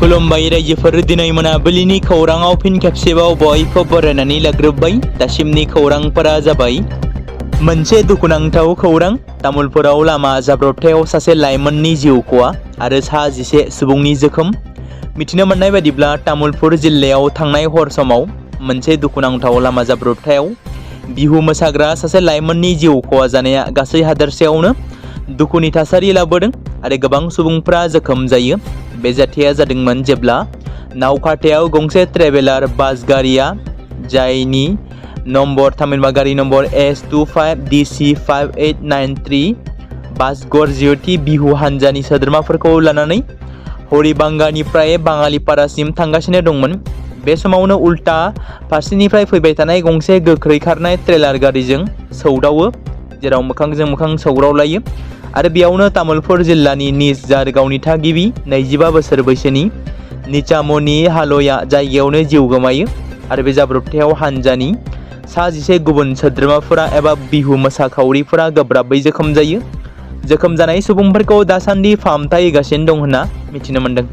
खुलुमबाय रायजोफोर, दिनै मोनाबिलिनि खौराङाव फिन खेबसेबाव बयखौ बरायनानै लाग्रोबाय। दासिमनि खौरांफोरा जाबाय मोनसे दुखुनांथाव खौरां। तामुलपुराव लामा जाब्रबथायाव सासे लाइमोननि जिउ खहा आरो सा 11 सुबुंनि जोखोम। मिथिनो मोननाय बायदिब्ला तामुलपुर जिल्लायाव थांनाय हर समाव मोनसे दुखुनांथाव लामा जाब्रबथायाव बिहु मोसाग्रा सासे लाइमोननि जिउ खहा जानाया गासै हादोरसायावनो दुखुनि थासारि लाबोदों आरो गोबां सुबुंफ्रा जोखोम जायो। बे जाथाया जादोंमोन जेब्ला नावकाटायाव गंसे ट्रेभेलार बास गारिया जायनि नम्बर थामहिनबा गारि नम्बर S25DC5893 बास गरजियति बिहु हानजानि सोद्रोमाफोरखौ लानानै हरिबांगानिफ्राय बाङालिपारासिम थांगासिनो दंमोन। बे समावनो उल्टा फारसेनिफ्राय फैबाय थानाय गंसे गोख्रै खारनाय ट्रेलार गारिजों सौदावो, जेराव मोखांजों मोखां सौग्रावलायो आरो बेयावनो तामुलपुर जिल्लानि निज जारगावनि थागिबि 25 बोसोर बैसोनि निचामनि हालया जायगायावनो जिउ गोमायो आरो बे जाब्रबथायाव हानजानि सा 11 गुबुन सोद्रोमाफोरा एबा बिहु मोसाखावरिफोरा गोब्राबै जोखोम जायो। जोखोम जानाय सुबुंफोरखौ दासान्दि फाहामथाय होगासिनो दं होनना मिथिनो मोन्दों।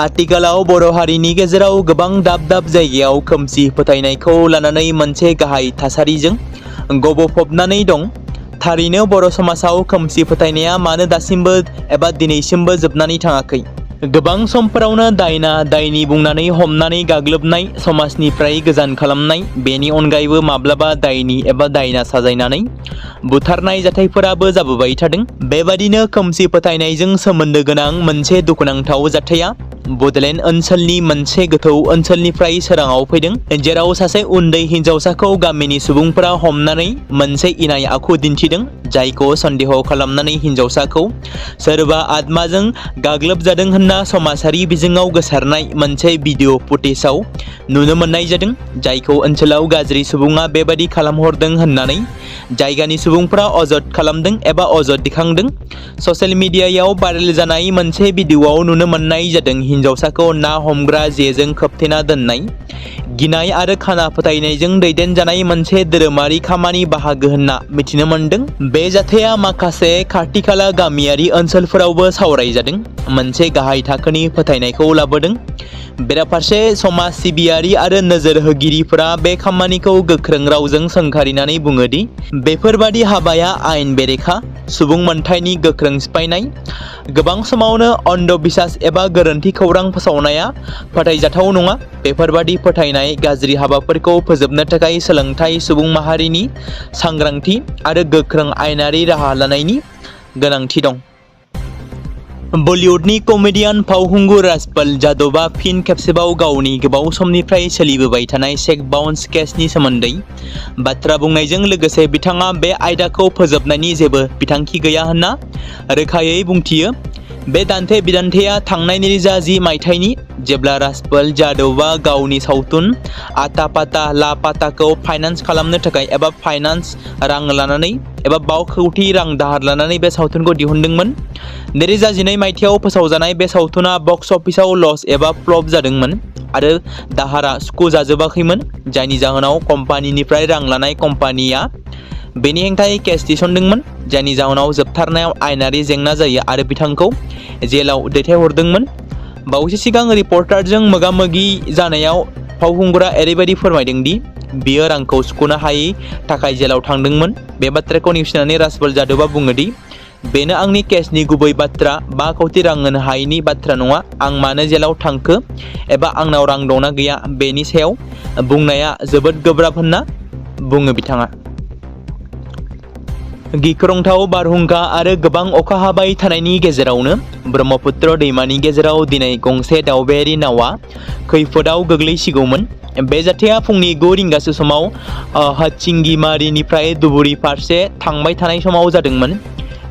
आथिखालाव बर' हारिनि गेजेराव गोबां दाब दाब जायगायाव खोमसि फोथायनायखौ लानानै मोनसे गाहाय थासारिजों गबफबनानै दं। थारैनो बर' समाजाव खोमसि फोथायनाया मानो दासिमबो एबा दिनैसिमबो जोबनानै थाङाखै? गोबां समफोरावनो दायना दायनि बुंनानै हमनानै गाग्लोबनाय, समाजनिफ्राय गोजान खालामनाय, बेनि अनगायैबो माब्लाबा दायनि एबा दायना साजायनानै बुथारनाय जाथायफोराबो जाबोबाय थादों। बेबादिनो खोमसि फोथायनायजों सोमोन्दो गोनां मोनसे दुखुनांथाव जाथाया बड'लेण्ड ओनसोलनि मोनसे गोथौ ओनसोलनिफ्राय सोराङाव फैदों, जेराव सासे उन्दै हिन्जावसाखौ गामिनि सुबुंफोरा हमनानै मोनसे इनाय आखु दिन्थिदों, जायखौ सन्देह खालामनानै हिन्जावसाखौ सोरबा आत्माजों गाग्लोबजादों होनना समाजारि बिजोङाव गोसारनाय मोनसे भिडिअ फुटेजाव नुनो मोननाय जादों, जायखौ ओनसोलाव गाज्रि सुबुङा बेबादि खालामहरदों होननानै जायगानि सुबुंफोरा अजद खालामदों एबा अजद दिखांदों। ससियेल मिडियायाव भाइरेल जानाय मोनसे भिडिअआव नुनो मोननाय जादों हिन्जावसाखौ ना हमग्रा जेजों खोबथेना दोननाय। गिनाय आरो खाना फोथायनायजों दैदेनजानाय मोनसे धोरोमारि खामानि बाहागो होनना मिथिनो मोन्दों। बे जाथाया माखासे खाथि-खाला गामियारि ओनसोलफोरावबो सावरायजादों, मोनसे गाहाय थाखोनि फोथायनायखौ लाबोदों। बेराफारसे समाज सिबियारि आरो नोजोर होगिरिफोरा बे खामानिखौ गोख्रों रावजों सोंखारिनानै बुङो दि बेफोरबादि हाबाया आयेन बेरेखा, सुबुं मोनथायनि गोख्रों सिफायनाय। गोबां समावनो अन्धबिसास एबा गोरोन्थि खौरां फोसावनाया फोथायजाथाव नङा। बेफोरबादि फोथायनाय गाज्रि हाबाफोरखौ फोजोबनो थाखाय सोलोंथाइ, सुबुं माहारिनि सांग्रांथि आरो गोख्रों आयेनारि राहा लानायनि गोनांथि दं। बलिउडनि कमेडियान फावखुंगुर राजपाल यादवआ फिन खेबसेबाव गावनि गोबाव समनिफ्राय सोलिबोबाय थानाय चेक बाउन्स केसनि सोमोन्दै बाथ्रा बुंनायजों लोगोसे बिथाङा बे आयदाखौ फोजोबनायनि जेबो बिथांखि गैया होनना रोखायै बुंथियो। बे दान्थे-बिदान्थेया थांनाय 2010 मायथाइनि, जेब्ला राजपाल यादवआ गावनि सावथुन आता पाता ला पाताखौ फाइनान्स खालामनो थाखाय एबा फाइनान्स रां लानानै एबा 5 कौटि रां दाहार लानानै बे सावथुनखौ दिहुनदोंमोन। 2012 मायथाइयाव फोसावजानाय बे सावथुना बक्स अफिसाव लस एबा फ्लप जादोंमोन आरो दाहारा सुख'जाजोबाखैमोन, जायनि जाहोनाव कम्पानिनिफ्राय रां लानाय कम्पानिया बेनि हेंथायै केस थिसनदोंमोन, जायनि जाहोनाव जोबथारनायाव आयेनारि जेंना जायो आरो बिथांखौ जेलाव दैथायहरदोंमोन। बावैसो सिगां रिपर्टारजों मोगा-मोगि जानायाव फावखुंगुरा ओरैबायदि फोरमायदों दि बियो रांखौ सुख'नो हायै थाखाय जेलाव थांदोंमोन। बे बाथ्राखौ नेवसिनानै राजपाल यादवआ बुङो दि बेनो आंनि केसनि गुबै बाथ्रा, 5 कौटि रां होनो हायैनि बाथ्रा नङा। आं मानो जेलाव थांखो एबा आंनाव रां दंना गैया बेनि सायाव बुंनाया जोबोद गोब्राब होनना बुङो बिथाङा। गिख्रंथाव बारहुंखा आरो गोबां अखा हाबाय थानायनि गेजेरावनो ब्रह्मपुत्र दैमानि गेजेराव दिनै गंसे दावबायारि नावआ खैफोदाव गोग्लैसिगौमोन। बे जाथाया फुंनि 9 रिंगासो समाव हाथिंगिमारिनिफ्राय धुबुरी फारसे थांबाय थानाय समाव जादोंमोन।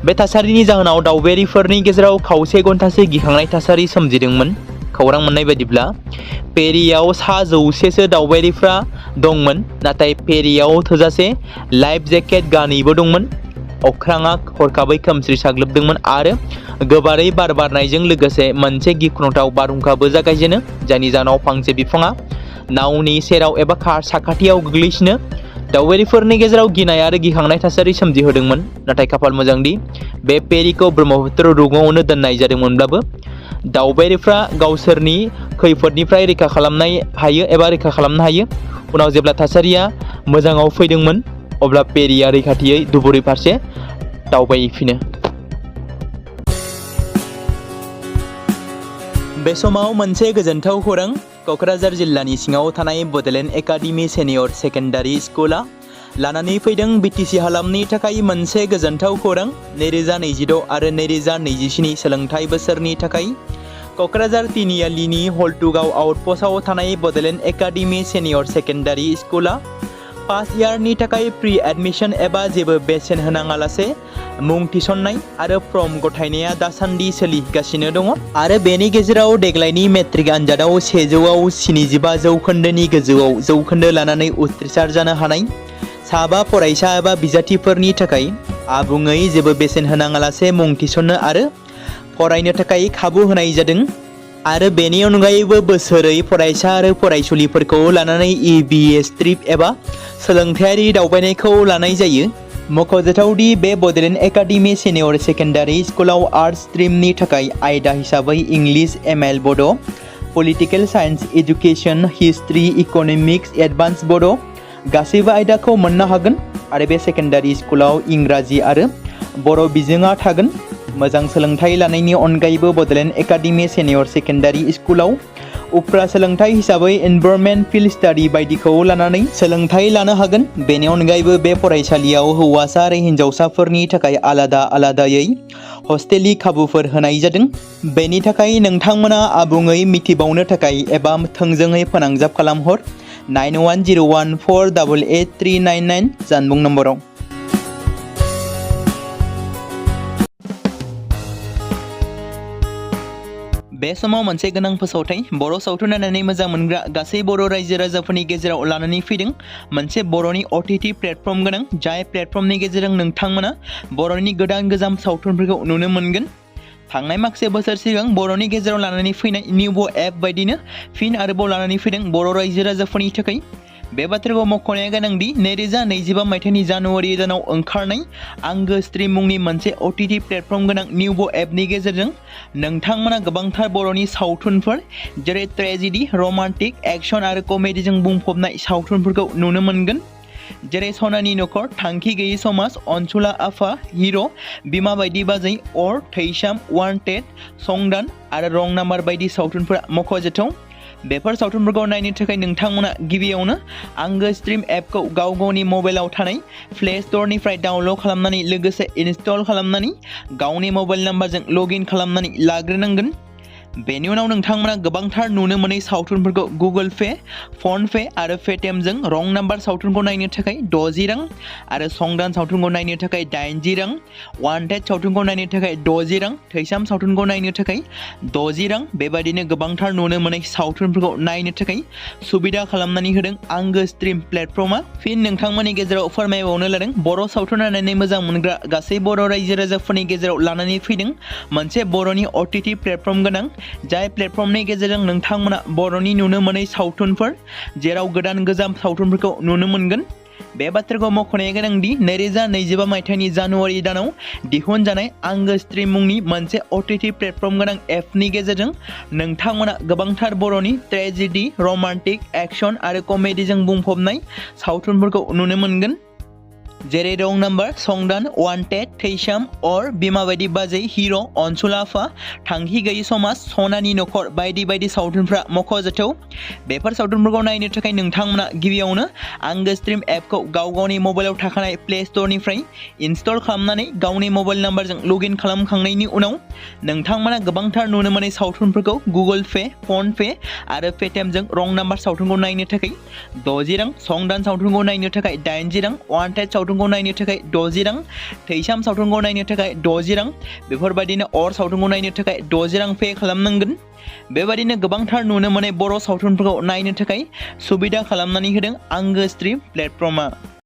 बे थासारिनि जाहोनाव दावबायारिफोरनि गेजेराव खावसे घन्टासो गिखांनाय थासारि सोमजिदोंमोन। खौरां मोननाय बायदिब्ला फेरियाव सा 100सो दावबायारिफ्रा दंमोन, नाथाय फेरियाव थोजासे लाइफ जेकेट गानैबो दंमोन। अख्राङा हरखाबै खोमसि साग्लोबदोंमोन आरो गोबारै बार बारनायजों लोगोसे मोनसे गिख्रंथाव बारहुंखाबो जागायजेनो, जायनि जाहोनाव फांसे बिफाङा नावनि सेराव एबा साखाथियाव गोग्लैसिनो दावबायारिफोरनि गेजेराव गिनाय आरो गिखांनाय थासारि सोमजिहोदोंमोन। नाथाय खाफाल मोजांदि बे फेरिखौ ब्रह्मपुत्र रुगुङावनो दोननाय जादोंमोनब्लाबो दावबायारिफ्रा गावसोरनि खैफोदनिफ्राय रैखा खालामनो हायो। उनाव जेब्ला थासारिया मोजाङाव फैदोंमोन अब्ला पेरिया रैखाथियै धुबुरी फारसे दावबायफिनो। बे समाव मोनसे गोजोनथाव खौरां। क'क्राझार जिल्लानि सिङाव थानाय बड'लेण्ड एकाडेमि सेनियर सेकेन्डारि स्कुला लानानै फैदों बिटिसि हालामनि थाखाय मोनसे गोजोनथाव खौरां। 2026 आरो 2027 सोलोंथाइ बोसोरनि थाखाय क'क्राझार तिनिआलिनि हल्टुगाव आउटपस्टआव थानाय बड'लेण्ड एकाडेमि सेनियर सेकेन्डारि स्कुला फार्स्ट इयारनि थाखाय प्रि एडमिशन एबा जेबो बेसेन होनाङालासे मुं थिसननाय आरो फर्म गथायनाया दासान्दि सोलिगासिनो दङ आरो बेनि गेजेराव देग्लायनि मेट्रिक आनजादाव 100आव 75 जौखोन्दोनि गोजौआव जौखोन्दो लानानै उथ्रिसार जानो हानाय साबा फरायसा एबा बिजाथिफोरनि थाखाय आबुङै जेबो बेसेन होनाङालासे मुं थिसननो आरो फरायनो थाखाय खाबु होनाय जादों आरो बेनि अनगायैबो बोसोरै फरायसा आरो फरायसुलिफोरखौ लानानै EBS ट्रिप एबा सोलोंथायारि दावबायनायखौ लानाय जायो। मख'जाथावदि बे बड'लेण्ड एकाडेमि सेनियर सेकेन्डारि स्कुलाव आर्ट्स स्ट्रिमनि थाखाय आयदा हिसाबै इंलिश ML बड', political science education, history, economics, advance बड' गासैबो आयदाखौ मोननो हागोन आरो बे सेकेन्डारि स्कुलाव इंराजि आरो बर' बिजोङा थागोन। मोजां सोलोंथाइ लानायनि अनगायैबो बड'लेण्ड एकाडेमि सेनियर सेकेन्डारि स्कुलाव उफ्रा सोलोंथाइ हिसाबै एनभायरनमेन्ट फिल्ड स्टाडि बायदिखौ लानानै सोलोंथाइ लानो हागोन। बेनि अनगायैबो बे फरायसालियाव हौवासा आरो हिन्जावसाफोरनि थाखाय आलादायै हस्टेलनि खाबुफोर होनाय जादों। बेनि थाखाय नोंथांमोना आबुङै मिथिबावनो थाखाय एबा थोंजोङै फोनांजाब खालामहर 9101488399 जानबुं नम्बराव। बे समाव मोनसे गोनां फोसावथाय बर' सावथुन नायनानै मोजां मोनग्रा गासै बर' रायजो राजाफोरनि गेजेराव लानानै फैदों मोनसे बर'नि OTT प्लेटफर्म गोनां, जाय प्लेटफर्मनि गेजेरजों नोंथांमोना बर'नि गोदान सावथुनफोरखौ नुनो मोनगोन। थांनाय माखासे बोसोर सिगां बर'नि गेजेराव लानानै फैनाय निउबो एप बायदिनो फिन आरोबाव लानानै फैदों बर' रायजो राजाफोरनि थाखाय। बे बाथ्राखौ मख'नाया गोनांदि 2025 मायथाइनि जानुवारि दानाव ओंखारनाय आंगो स्ट्रिम मुंनि मोनसे OTT प्लेटफर्म गोनां निउबो एपनि गेजेरजों नोंथांमोना गोबांथार बर'नि सावथुनफोर जेरै ट्रेजेडि, रमान्टिक, एक्शन आरो कमेडिजों बुंफबनाय सावथुनफोरखौ नुनो मोनगोन। जेरै सनानि नखर, थांखि गैयै समाज, अनसुला आफा, हिर', बिमा बायदि बाजै, अर, थैसाम, वान्टेड, संदान आरो रं नाम्बार बायदि सावथुनफोरा मख'जाथाव। बेफोर सावथुनफोरखौ नायनो थाखाय नोंथांमोना गिबियावनो आंगो स्ट्रिम एपखौ गावनि मबाइलाव थानाय प्ले स्ट'रनिफ्राय डाउनल'ड खालामनानै लोगोसे इनस्टल खालामनानै गावनि मबाइल नाम्बारजों लगइन खालामनानै लाग्रोनांगोन। बेनि उनाव नोंथांमोना गोबांथार नुनो मोनै सावथुनफोरखौ गुगोल पे, फन पे आरो पेटिएमजों रं नाम्बार सावथुनखौ नायनो थाखाय 60 रां आरो संदान सावथुनखौ नायनो थाखाय 80 रां, वान्टेड सावथुनखौ नायनो थाखाय 60 रां, थैसाम सावथुनखौ नायनो थाखाय 60 रां बेबायदिनो गोबांथार नुनो मोनै सावथुनफोरखौ नायनो थाखाय सुबिदा खालामनानै होदों आंगो स्ट्रिम प्लेटफर्मा। फिन नोंथांमोननि गेजेराव फोरमायबावनो लादों बर' सावथुन नायनानै मोजां मोनग्रा गासै बर' रायजो राजाफोरनि गेजेराव लानानै फैदों मोनसे बर'नि OTT प्लेटफर्म गोनां, जाय प्लेटफर्मनि गेजेरजों नोंथांमोना बर'नि नुनो मोनै सावथुनफोर जेराव गोजाम सावथुनफोरखौ नुनो मोनगोन। बे बाथ्राखौ मख'नाया गोनांदि 2025 मायथाइनि जानुवारि दानाव दिहुनजानाय आंगो स्ट्रिम मुंनि मोनसे OTT प्लेटफर्म गोनां एपनि गेजेरजों नोंथांमोना गोबांथार बर'नि ट्रेजेडि, रमान्टिक, एक्शन आरो कमेडिजों बुंफबनाय सावथुनफोरखौ नुनो मोनगोन। जेरै रं नाम्बार, संदान, वान्टेड, थैसाम, अर, बिमा बायदि बाजै, हिर', अनसुला आफा, थांखि गैयै समाज, सनानि नखर बायदि सावथुनफ्रा मख'जाथाव। बेफोर सावथुनफोरखौ नायनो थाखाय नोंथांमोना गिबियावनो आंगो स्ट्रिम एपखौ गावनि मबाइलाव थाखानाय प्ले स्ट'रनिफ्राय इनस्टल खालामनानै गावनि मबाइल नाम्बारजों लगइन खालामखांनायनि उनाव नोंथांमोना गोबांथार नुनो मोनै सावथुनफोरखौ गुगोल पे, फन पे आरो पेटिएमजों रं नाम्बार सावथुनखौ नायनो थाखाय 60 रां, संदान सावथुनखौ नायनो थाखाय 80 रां, वान्टेड सावथुनखौ नायनो थाखाय 60 रां, थैसाम सावथुनखौ नायनो थाखाय 60 रां बेफोरबायदिनो अर सावथुनखौ नायनो थाखाय 60 रां पे खालामनांगोन। बेबायदिनो गोबांथार नुनो मोनै बर' सावथुनफोरखौ नायनो थाखाय सुबिदा खालामनानै होदों आंगो स्ट्रिम प्लेटफर्मा।